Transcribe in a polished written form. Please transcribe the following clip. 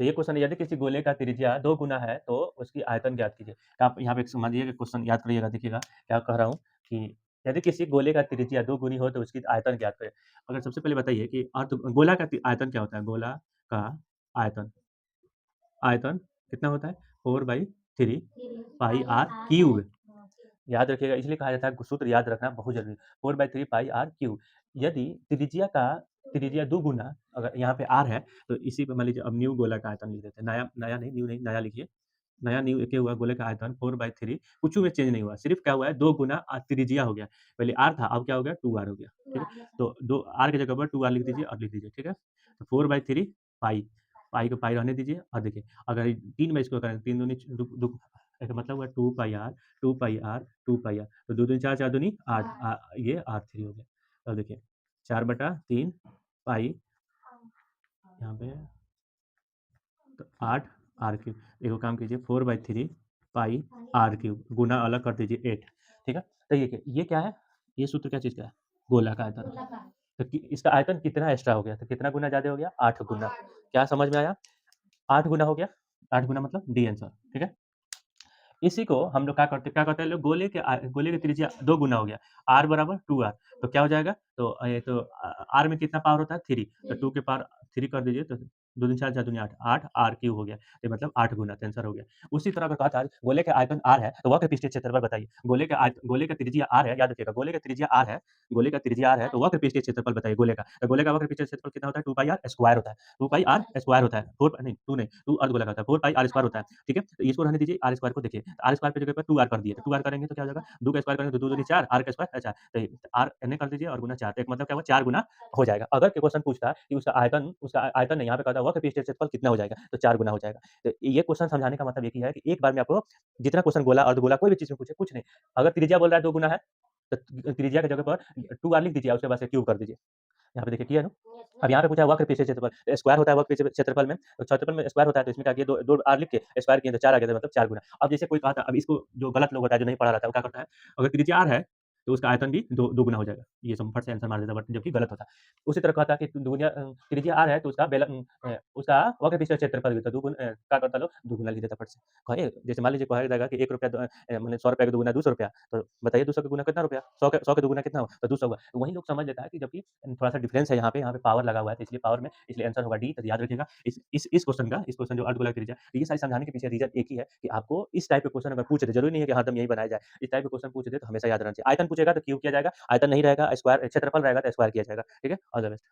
तो ये क्वेश्चन यदि किसी गोले का त्रिज्या 2 गुना है, तो उसकी आयतन ज्ञात कीजिए। तो आप यहाँ पे समझिए कि क्वेश्चन याद करिएगा, देखिएगा क्या कह रहा हूँ कि यदि किसी गोले का त्रिज्या 2 गुनी हो, तो उसकी आयतन ज्ञात करें। अगर सबसे पहले बताइए कि गोला का आयतन क्या होता है? गोला का आयतन आयतन कितना होता है? 4/3 पाई आर क्यूब। याद रखिएगा, इसलिए कहा जाता है सूत्र याद रखना बहुत ज़रूरी है। 4/3 पाई आर क्यूब। यदि त्रिज्या दुगुना, अगर यहाँ पे आर है, तो इसी पे मान लीजिए अब न्यू गोला का आयतन लिख देते हैं। नया नया नहीं, न्यू नहीं, नया लिखिए। नया न्यू एक ही हुआ, गोले का आयतन 4/3, कुछ में चेंज नहीं हुआ, सिर्फ क्या हुआ है 2 गुना त्रिज्या हो गया। पहले आर था, अब क्या हो गया 2r हो गया, ठीक है? तो दो आर की जगह पर 2r लिख दीजिए और लिख दीजिए, ठीक है? तो 4/3 पाई, पाई को पाई रहने दीजिए और देखिए अगर 3 में इसको करें, 3 दूनी दु दु इसका मतलब हुआ 2 pi R, 2 pi R, 2 pi R, तो 2 दूनी 4, 4 दूनी 8, ये r3 हो गया। अब देखिए 4/3 पाई, यहाँ पे तो 8 आर क्यूब। एगो काम कीजिए, 4/3 पाई आर क्यूब गुना अलग कर दीजिए 8, ठीक है? तो ये क्या है? ये सूत्र क्या चीज़ का है? गोला का आयतन है। तो इसका आयतन कितना एक्स्ट्रा हो गया? तो कितना गुना ज़्यादा हो गया? 8 गुना। क्या समझ में आया? 8 गुना हो गया। 8 गुना मतलब डी आंसर, ठीक है? इसी को हम लोग क्या करते हैं लोग, गोले की त्रिज्या 2 गुना हो गया। r बराबर 2r, तो क्या हो जाएगा? r में कितना पावर होता है? 3, तो 2 के पावर 3 कर दीजिए, तो 2 दूनी 4, 4 दूनी 8, 8 r क्यूब हो गया। तो मतलब 8 गुना, तो आंसर हो गया। उसी तरह अगर कहा था गोले का आयतन r है, तो वक्र पृष्ठीय क्षेत्रफल बताइए। गोले का त्रिज्या r है, याद रखिएगा, गोले का त्रिज्या r है, तो वक्र पृष्ठीय क्षेत्रफल बताइए गोले का। तो गोले का वक्र पृष्ठीय क्षेत्रफल कितना होता है? 2 पाई r स्क्वायर होता है। 2 पाई r स्क्वायर होता है। 4 नहीं, 2 नहीं, 2 अर्धगोला का होता है। 4 पाई r स्क्वायर होता है, ठीक है? तो इसको रहने दीजिए, r स्क्वायर को देखिए। आर स्क्वायर की जगह पर 2r कर दिए, तो 2r करेंगे तो क्या हो जाएगा? 2 का स्क्वायर करेंगे तो 2 दूनी 4, r का स्क्वायर 4, तो r n कर दीजिए और गुना 4, तो एक मतलब क्या हुआ 4 गुना हो जाएगा। अगर कोई क्वेश्चन पूछता कि उसका आयतन नहीं, यहाँ पे कहता वक्र पृष्ठीय क्षेत्रफल कितना हो जाएगा, तो 4 गुना हो जाएगा। तो ये क्वेश्चन समझाने का मतलब एक ही है कि एक बार में आपको जितना क्वेश्चन गोला, अर्धगोला कोई भी चीज़ में पूछे, कुछ नहीं। अगर त्रिज्या बोल रहा है 2 गुना है, तो त्रिज्या की जगह पर 2r लिख दीजिए और उसके बाद से क्यूब कर दीजिए। यहाँ पे देखिए किया है ना? अब यहाँ पे पूछा है वक्र पृष्ठीय क्षेत्रफल, स्क्वायर होता है वक्र पृष्ठीय क्षेत्रफल में, तो क्षेत्रफल में स्क्वायर होता है, तो इसमें क्या किया, 2 r लिख के स्क्वायर किए तो 4 आ गया, तो मतलब 4 गुना। अब जैसे कोई कहा था, अब इसको जो गलत लोग होता है, जो नहीं पढ़ा रहता है, वो क्या करता है, अगर त्रिज्या r है, तो उसका आयतन भी दो गुना हो जाएगा। ये सब फट से आंसर मार देता है, बट जबकि गलत होता है। उसी तरह कहता है कि त्रिज्या r है, तो उसका वक्र पृष्ठीय क्षेत्रफल भी तो क्या करता लोग, दुगुना लिख देता फट से। कहे जैसे मान लीजिए कहा जाएगा कि ₹1 माने ₹100 का दुगुना ₹200, तो बताइए 200 का गुना कितना रुपया? 100 का दुगुना कितना हुआ? तो 200 हुआ। तो वही लोग समझ लेता है कि जबकि थोड़ा-सा डिफरेंस है यहाँ पे पावर लगा हुआ है, तो इसलिए पावर में, इसलिए आंसर होगा डी। तो याद रखिएगा इस क्वेश्चन जो अर्धगोला त्रिज्या, ये सारी समझाने के पीछे रीज़न एक ही है कि आपको इस टाइप के क्वेश्चन अगर पूछ दे, जरूरी नहीं है कि हरदम यही बनाया जाए। इस टाइप के क्वेश्चन पूछ दे तो हमेशा याद रहना चाहिए। आयतन पूछेगा तो क्यूब किया जाएगा, आयतन नहीं रहेगा, स्क्वायर क्षेत्रफल रहेगा तो स्क्वायर किया जाएगा। ठीक है? All the best.